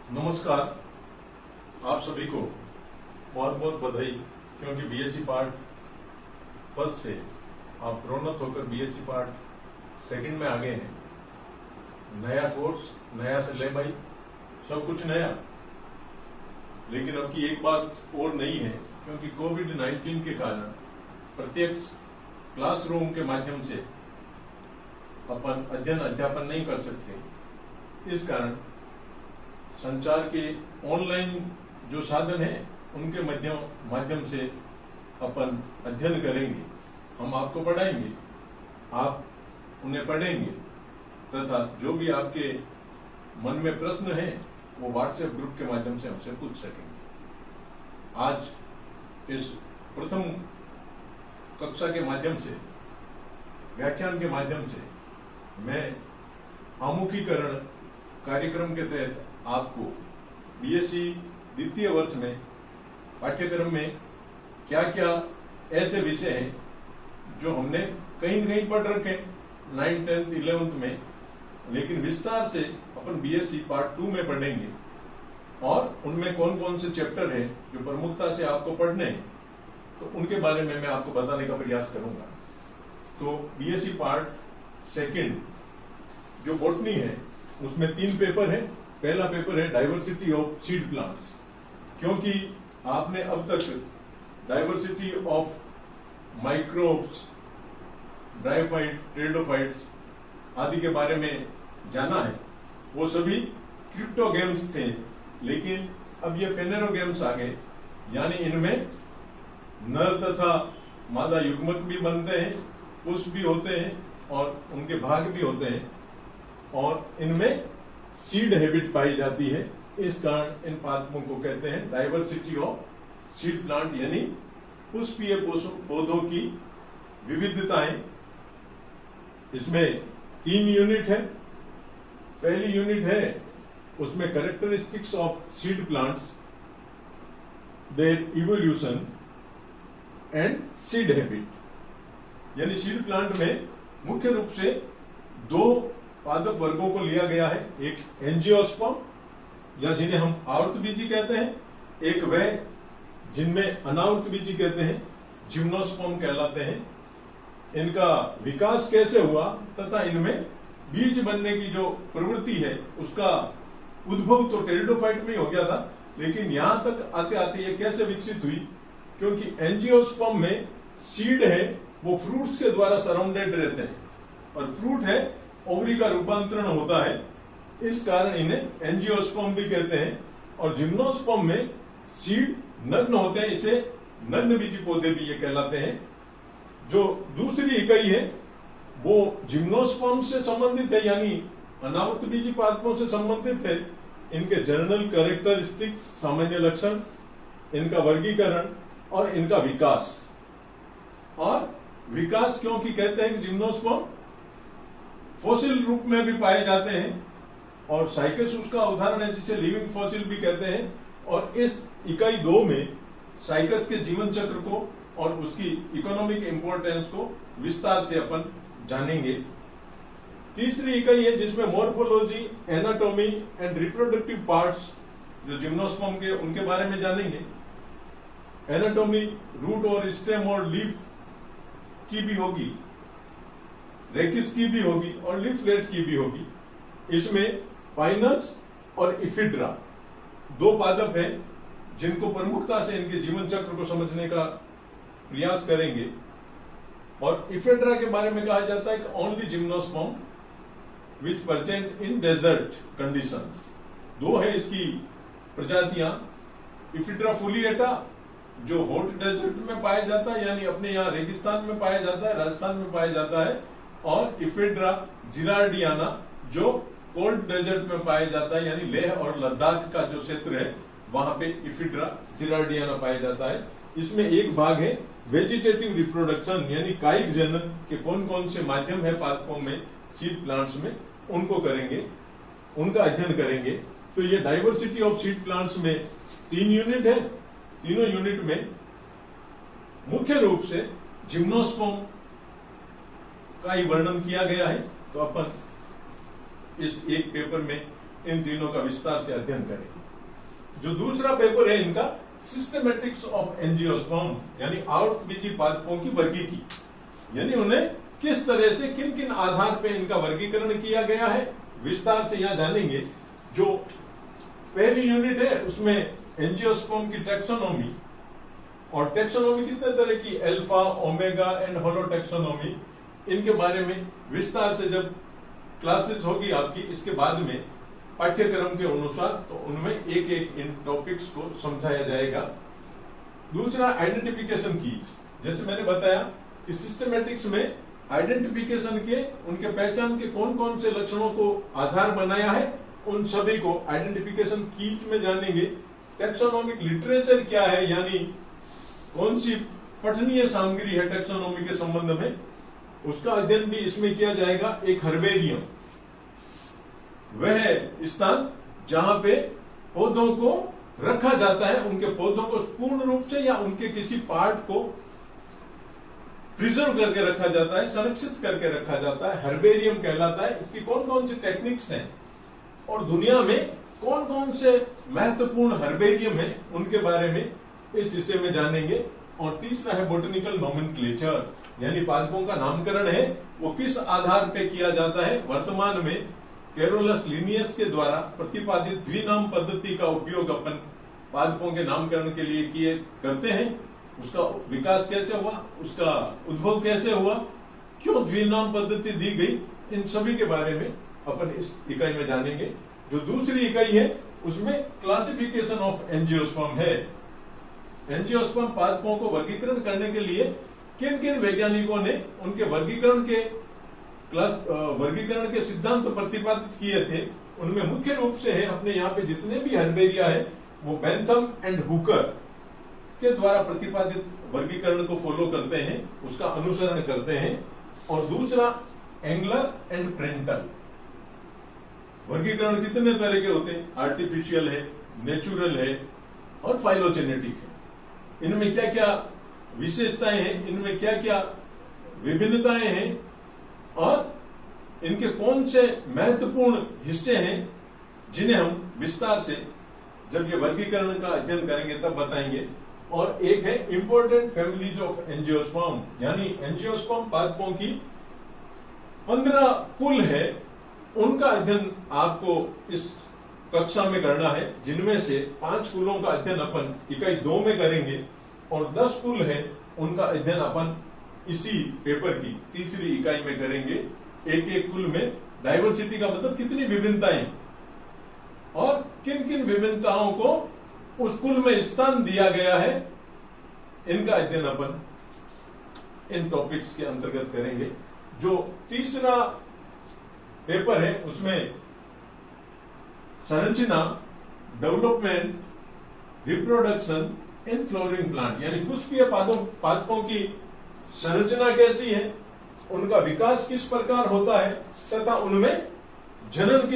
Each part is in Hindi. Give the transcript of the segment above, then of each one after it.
नमस्कार, आप सभी को बहुत बहुत बधाई, क्योंकि बीएससी पार्ट फर्स्ट से आप प्रोन्नत होकर बीएससी पार्ट सेकंड में आ गए हैं। नया कोर्स, नया सिलेबस, सब कुछ नया। लेकिन अब की एक बात और नई है, क्योंकि कोविड-19 के कारण प्रत्यक्ष क्लासरूम के माध्यम से अपन अध्ययन अध्यापन नहीं कर सकते। इस कारण संचार के ऑनलाइन जो साधन है उनके माध्यम से अपन अध्ययन करेंगे। हम आपको पढ़ाएंगे, आप उन्हें पढ़ेंगे तथा जो भी आपके मन में प्रश्न है वो व्हाट्सएप ग्रुप के माध्यम से हमसे पूछ सकेंगे। आज इस प्रथम कक्षा के माध्यम से, व्याख्यान के माध्यम से मैं आमुखीकरण कार्यक्रम के तहत आपको बीएससी द्वितीय वर्ष में पाठ्यक्रम में क्या क्या ऐसे विषय हैं जो हमने कहीं न कहीं पढ़ रखे 9th, 10th, 11th में, लेकिन विस्तार से अपन बीएससी पार्ट 2 में पढ़ेंगे और उनमें कौन कौन से चैप्टर हैं जो प्रमुखता से आपको पढ़ने हैं, तो उनके बारे में मैं आपको बताने का प्रयास करूंगा। तो बीएससी पार्ट सेकंड जो बॉटनी है उसमें 3 पेपर है। पहला पेपर है डाइवर्सिटी ऑफ सीड प्लांट्स, क्योंकि आपने अब तक diversity of microbes, bryophyte, pteridophytes आदि के बारे में जाना है। वो सभी क्रिप्टोगेम्स थे, लेकिन अब ये फेनेरोगेम्स आ गए, यानी इनमें नर तथा मादा युग्मक भी बनते हैं, पुष्प भी होते हैं और उनके भाग भी होते हैं, और इनमें सीड हैबिट पाई जाती है। इस कारण इन पादपों को कहते हैं डाइवर्सिटी ऑफ सीड प्लांट, यानी पुष्पीय पौधों की विविधताएं। इसमें 3 यूनिट है। पहली यूनिट है उसमें characteristics of seed plants, their evolution and seed habit. यानी सीड प्लांट में मुख्य रूप से 2 पादप वर्गों को लिया गया है। एक एंजियोस्पर्म, या जिन्हें हम आवर्तबीजी कहते हैं, एक वह जिनमें अनावर्तबीजी कहते हैं, जिम्नोस्पर्म कहलाते हैं। इनका विकास कैसे हुआ तथा इनमें बीज बनने की जो प्रवृत्ति है उसका उद्भव तो टेरिडोफाइट में हो गया था, लेकिन यहां तक आते आते ये कैसे विकसित हुई, क्योंकि एंजियोस्पर्म में सीड है वो फ्रूट्स के द्वारा सराउंडेड रहते हैं और फ्रूट है ओवरी का रूपांतरण होता है। इस कारण इन्हें एंजियोस्पर्म भी कहते हैं। और जिम्नोस्पर्म में सीड नग्न होते हैं, इसे नग्न बीजी पौधे भी ये कहलाते हैं। जो दूसरी इकाई है वो जिम्नोस्पर्म से संबंधित है, यानी अनावर्त बीजी पादपों से संबंधित है। इनके जनरल कैरेक्टरिस्टिक्स, सामान्य लक्षण, इनका वर्गीकरण और इनका विकास। और विकास क्योंकि कहते हैं कि जिम्नोस्पर्म फॉसिल रूप में भी पाए जाते हैं, और साइकस उसका उदाहरण है जिसे लिविंग फॉसिल भी कहते हैं। और इस इकाई 2 में साइकस के जीवन चक्र को और उसकी इकोनॉमिक इंपॉर्टेंस को विस्तार से अपन जानेंगे। तीसरी इकाई है जिसमें morphology, anatomy and reproductive parts जो जिम्नोस्पर्म के, उनके बारे में जानेंगे। एनाटॉमी रूट और स्टेम और लीफ की भी होगी, रेकिस की भी होगी और लीफलेट की भी होगी। इसमें पाइनस और इफिड्रा 2 पादप हैं जिनको प्रमुखता से इनके जीवन चक्र को समझने का प्रयास करेंगे। और इफिड्रा के बारे में कहा जाता है कि only gymnosperm which present in desert conditions. 2 है इसकी प्रजातियां। इफिड्रा फुलिएटा जो हॉट डेजर्ट में पाया जाता है, यानी अपने यहाँ रेगिस्तान में पाया जाता है, राजस्थान में पाया जाता है। और इफिड्रा जिरार्डियाना जो कोल्ड डेजर्ट में पाया जाता है, यानी लेह और लद्दाख का जो क्षेत्र है वहां पे इफिड्रा जिरार्डियाना पाया जाता है। इसमें एक भाग है वेजिटेटिव रिप्रोडक्शन, यानी कायिक जनन के कौन कौन से माध्यम है पादपों में, सीड प्लांट्स में, उनको करेंगे, उनका अध्ययन करेंगे। तो ये डाइवर्सिटी ऑफ सीड प्लांट्स में 3 यूनिट है। तीनों यूनिट में मुख्य रूप से जिम्नोस्पर्म का ही वर्णन किया गया है। तो अपन इस एक पेपर में इन तीनों का विस्तार से अध्ययन करेंगे। जो दूसरा पेपर है इनका सिस्टमेटिक्स ऑफ एंजियोस्पर्म, यानी आवृतबीजी पादपों की वर्गीकी, यानी उन्हें किस तरह से किन किन आधार पे इनका वर्गीकरण किया गया है, विस्तार से यहां जानेंगे। जो पहली यूनिट है उसमें एंजियोस्पर्म की टैक्सोनॉमी, और टैक्सोनॉमी कितने तरह की, अल्फा, ओमेगा एंड होलोटैक्सोनॉमी, इनके बारे में विस्तार से जब क्लासेस होगी आपकी इसके बाद में पाठ्यक्रम के अनुसार, तो उनमें एक एक इन टॉपिक्स को समझाया जाएगा। दूसरा आइडेंटिफिकेशन कीज, जैसे मैंने बताया कि सिस्टमेटिक्स में आइडेंटिफिकेशन के, उनके पहचान के कौन कौन से लक्षणों को आधार बनाया है, उन सभी को आइडेंटिफिकेशन कीज में जानेंगे। टैक्सोनॉमिक लिटरेचर क्या है, यानी कौन सी पठनीय सामग्री है टैक्सोनॉमी के संबंध में, उसका अध्ययन भी इसमें किया जाएगा। एक हर्बेरियम, वह स्थान जहां पे पौधों को रखा जाता है, उनके पौधों को पूर्ण रूप से या उनके किसी पार्ट को प्रिजर्व करके रखा जाता है, संरक्षित करके रखा जाता है, हर्बेरियम कहलाता है। इसकी कौन कौन सी टेक्निक्स हैं और दुनिया में कौन कौन से महत्वपूर्ण हर्बेरियम है, उनके बारे में इस हिस्से में जानेंगे। और तीसरा है बोटनिकल नोमेनक्लेचर, यानी पादपों का नामकरण है वो किस आधार पे किया जाता है। वर्तमान में कैरोलस लिनियस के द्वारा प्रतिपादित द्विनाम पद्धति का उपयोग अपन पादपों के नामकरण के लिए किए करते हैं। उसका विकास कैसे हुआ, उसका उद्भव कैसे हुआ, क्यों द्विनाम पद्धति दी गई, इन सभी के बारे में अपन इस इकाई में जानेंगे। जो दूसरी इकाई है उसमें क्लासिफिकेशन ऑफ एंजियोस्पर्म है। एंजियोस्पर्म पादपों को वर्गीकरण करने के लिए किन किन वैज्ञानिकों ने उनके वर्गीकरण के सिद्धांत प्रतिपादित किए थे, उनमें मुख्य रूप से है अपने यहाँ पे जितने भी हर्बेरिया है वो बेंथम एंड हुकर के द्वारा प्रतिपादित वर्गीकरण को फॉलो करते हैं, उसका अनुसरण करते हैं। और दूसरा एंगलर एंड प्रेंटल। वर्गीकरण कितने तरह के होते हैं, आर्टिफिशियल है, नेचुरल है और फाइलोजेनेटिक है। इनमें क्या क्या विशेषताएं हैं, इनमें क्या क्या विभिन्नताएं हैं और इनके कौन से महत्वपूर्ण हिस्से हैं जिन्हें हम विस्तार से जब ये वर्गीकरण का अध्ययन करेंगे तब बताएंगे। और एक है इंपॉर्टेंट फैमिलीज ऑफ एंजियोस्पर्म, यानी एंजियोस्पर्म पादपों की 15 कुल है, उनका अध्ययन आपको इस कक्षा में करना है, जिनमें से 5 कुलों का अध्ययन अपन इकाई 2 में करेंगे और 10 कुल है उनका अध्ययन अपन इसी पेपर की तीसरी इकाई में करेंगे। एक एक कुल में डाइवर्सिटी का मतलब कितनी विभिन्नताएं और किन किन विभिन्नताओं को उस कुल में स्थान दिया गया है, इनका अध्ययन अपन इन टॉपिक्स के अंतर्गत करेंगे। जो तीसरा पेपर है उसमें संरचना, development, reproduction in flowering plant, यानी पुष्पीय पादपों की संरचना कैसी है, उनका विकास किस प्रकार होता है तथा उनमें जनन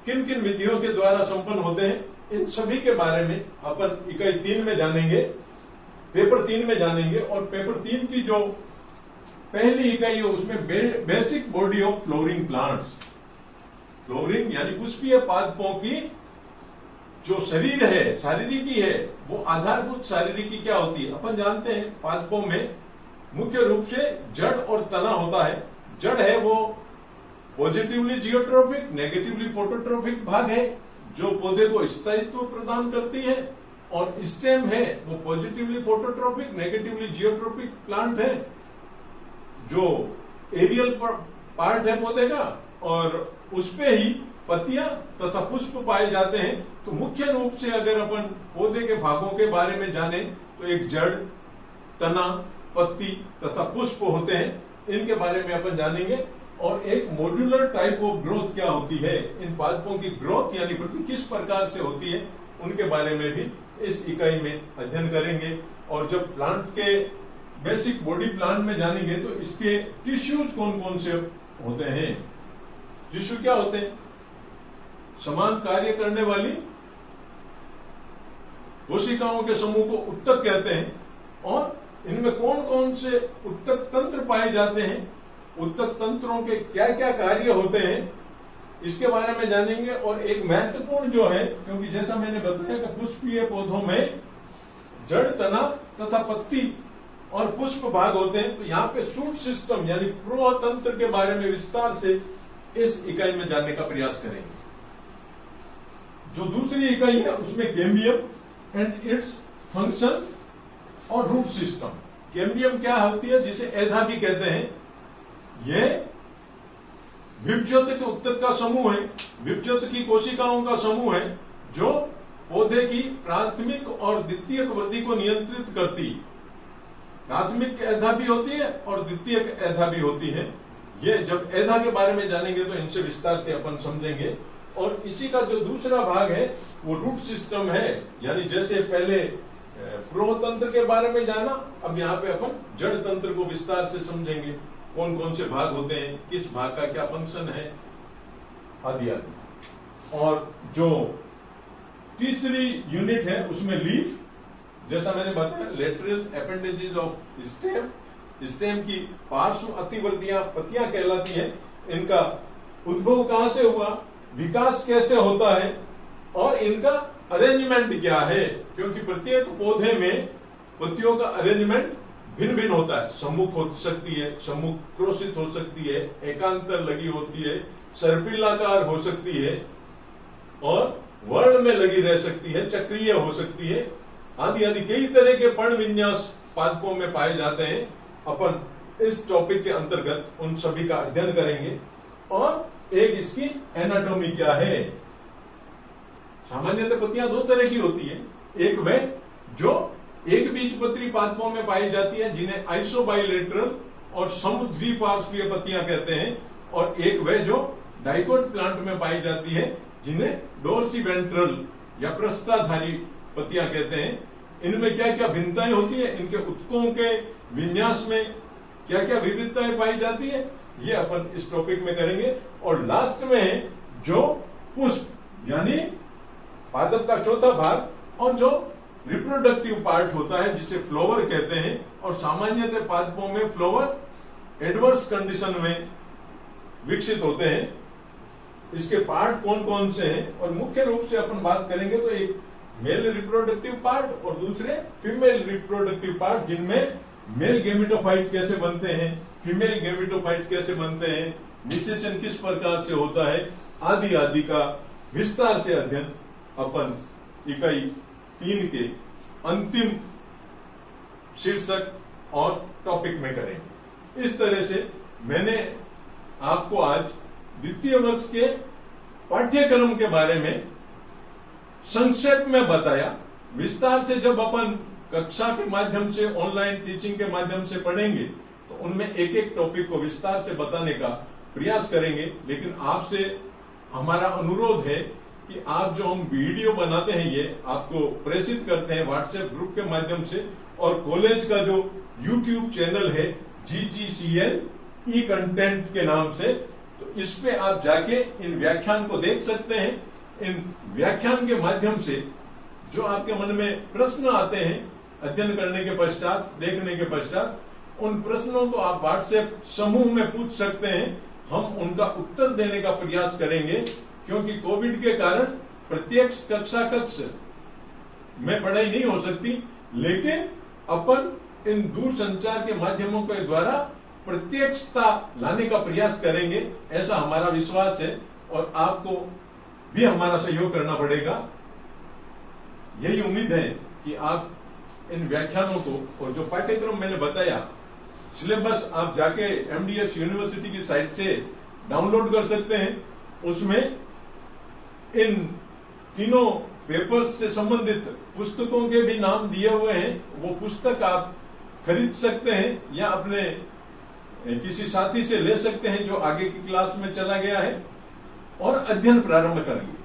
किन किन विधियों के द्वारा संपन्न होते हैं, इन सभी के बारे में अपन इकाई 3 में जानेंगे, पेपर 3 में जानेंगे। और पेपर 3 की जो पहली इकाई है उसमें basic body of flooring plants. Flooring यानी पुष्पीय पादपों की जो शरीर है, शारीरिकी है, वो आधारभूत शारीरिकी क्या होती है। अपन जानते हैं पादपों में मुख्य रूप से जड़ और तना होता है। जड़ है वो पॉजिटिवली जियोट्रोफिक, नेगेटिवली फोटोट्रोफिक भाग है जो पौधे को स्थायित्व प्रदान करती है, और स्टेम है वो positively phototropic, negatively geotropic plant है जो एरियल पार्ट है पौधे का, और उसपे ही पत्तियां तथा पुष्प पाए जाते हैं। तो मुख्य रूप से अगर अपन पौधे के भागों के बारे में जाने तो एक जड़, तना, पत्ती तथा पुष्प होते हैं, इनके बारे में अपन जानेंगे। और एक मॉड्यूलर टाइप ऑफ ग्रोथ क्या होती है, इन पादपों की ग्रोथ यानी वृद्धि किस प्रकार से होती है, उनके बारे में भी इस इकाई में अध्ययन करेंगे। और जब प्लांट के बेसिक बॉडी प्लान में जानेंगे तो इसके टिश्यूज कौन कौन से होते हैं। टिश्यू क्या होते हैं, समान कार्य करने वाली कोशिकाओं के समूह को उत्तक कहते हैं, और इनमें कौन कौन से उत्तक तंत्र पाए जाते हैं, उत्तक तंत्रों के क्या क्या कार्य होते हैं, इसके बारे में जानेंगे। और एक महत्वपूर्ण जो है, क्योंकि जैसा मैंने बताया कि पुष्पीय पौधों में जड़, तना तथा पत्ती और पुष्प भाग होते हैं, तो यहाँ पे शूट सिस्टम यानी प्रोह तंत्र के बारे में विस्तार से इस इकाई में जानने का प्रयास करेंगे। जो दूसरी इकाई है उसमें कैम्बियम एंड इट्स फंक्शन और रूट सिस्टम। कैम्बियम क्या होती है, जिसे एधा भी कहते हैं। यह विभज्योत के उत्तक का समूह है, विभज्योत की कोशिकाओं का समूह है, जो पौधे की प्राथमिक और द्वितीयक वृद्धि को नियंत्रित करती। प्राथमिक एधा भी होती है और द्वितीयक एधा भी होती है। ये जब एधा के बारे में जानेंगे तो इनसे विस्तार से अपन समझेंगे। और इसी का जो दूसरा भाग है वो रूट सिस्टम है, यानी जैसे पहले प्रोह तंत्र के बारे में जाना, अब यहाँ पे अपन जड़ तंत्र को विस्तार से समझेंगे। कौन कौन से भाग होते हैं, किस भाग का क्या फंक्शन है, आदि आदि। और जो तीसरी यूनिट है उसमें लीफ, जैसा मैंने बताया lateral appendages of stem, stem की पार्श्व अतिवर्तियां पत्तियां कहलाती हैं। इनका उद्भव कहां से हुआ, विकास कैसे होता है और इनका अरेंजमेंट क्या है, क्योंकि प्रत्येक पौधे में पत्तियों का अरेंजमेंट भिन्न भिन्न होता है। सम्मुख हो सकती है, सम्मुख क्रोशित हो सकती है, एकांतर लगी होती है, सर्पिलाकार हो सकती है और वर्ण में लगी रह सकती है, चक्रीय हो सकती है, आदि आदि कई तरह के पर्ण विन्यास पादपों में पाए जाते हैं। अपन इस टॉपिक के अंतर्गत उन सभी का अध्ययन करेंगे। और एक इसकी एनाटॉमी क्या है। सामान्यतः पत्तियां दो तरह की होती है, एक वह जो एक बीजपत्री पादपों में पाई जाती है जिन्हें आइसोबाइलेटरल और समद्विपार्श्वीय पत्तियां कहते हैं, और एक वह जो डाइकोट प्लांट में पाई जाती है जिन्हें डोर्सिवेंट्रल या प्रस्ताधारी पत्तियां कहते हैं। इनमें क्या क्या भिन्नताएं होती है, इनके उत्तकों के विन्यास में क्या क्या विविधताएं पाई जाती है, ये अपन इस टॉपिक में करेंगे। और लास्ट में जो पुष्प यानी पादप का चौथा भाग और जो रिप्रोडक्टिव पार्ट होता है जिसे फ्लावर कहते हैं, और सामान्यतः पादपों में फ्लावर एडवर्स कंडीशन में विकसित होते हैं। इसके पार्ट कौन कौन से हैं, और मुख्य रूप से अपन बात करेंगे तो एक मेल रिप्रोडक्टिव पार्ट और दूसरे फीमेल रिप्रोडक्टिव पार्ट, जिनमें मेल गेमेटोफाइट कैसे बनते हैं, फीमेल गेमेटोफाइट कैसे बनते हैं, निषेचन किस प्रकार से होता है, आदि आदि का विस्तार से अध्ययन अपन इकाई 3 के अंतिम शीर्षक और टॉपिक में करेंगे। इस तरह से मैंने आपको आज द्वितीय वर्ष के पाठ्यक्रम के बारे में संक्षेप में बताया। विस्तार से जब अपन कक्षा के माध्यम से, ऑनलाइन टीचिंग के माध्यम से पढ़ेंगे तो उनमें एक एक टॉपिक को विस्तार से बताने का प्रयास करेंगे। लेकिन आपसे हमारा अनुरोध है कि आप जो हम वीडियो बनाते हैं ये आपको प्रेषित करते हैं व्हाट्सएप ग्रुप के माध्यम से, और कॉलेज का जो यूट्यूब चैनल है GGCL ई कंटेंट के नाम से, तो इस पे आप जाके इन व्याख्यान को देख सकते हैं। इन व्याख्यान के माध्यम से जो आपके मन में प्रश्न आते हैं अध्ययन करने के पश्चात, देखने के पश्चात, उन प्रश्नों को आप व्हाट्सएप समूह में पूछ सकते हैं। हम उनका उत्तर देने का प्रयास करेंगे, क्योंकि कोविड के कारण प्रत्यक्ष कक्षा कक्ष में पढ़ाई नहीं हो सकती, लेकिन अपन इन दूर संचार के माध्यमों के द्वारा प्रत्यक्षता लाने का प्रयास करेंगे, ऐसा हमारा विश्वास है। और आपको भी हमारा सहयोग करना पड़ेगा। यही उम्मीद है कि आप इन व्याख्यानों को, और जो पाठ्यक्रम मैंने बताया, सिलेबस आप जाके MDS यूनिवर्सिटी की साइट से डाउनलोड कर सकते हैं। उसमें इन तीनों पेपर्स से संबंधित पुस्तकों के भी नाम दिए हुए हैं। वो पुस्तक आप खरीद सकते हैं या अपने किसी साथी से ले सकते हैं जो आगे की क्लास में चला गया है, और अध्ययन प्रारंभ करेंगे।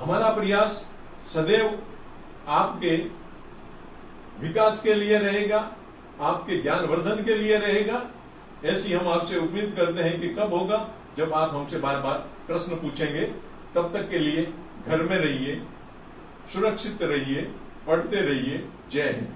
हमारा प्रयास सदैव आपके विकास के लिए रहेगा, आपके ज्ञान वर्धन के लिए रहेगा। ऐसी हम आपसे उम्मीद करते हैं कि कब होगा, जब आप हमसे बार बार प्रश्न पूछेंगे। तब तक के लिए घर में रहिए, सुरक्षित रहिए, पढ़ते रहिए। जय हिंद।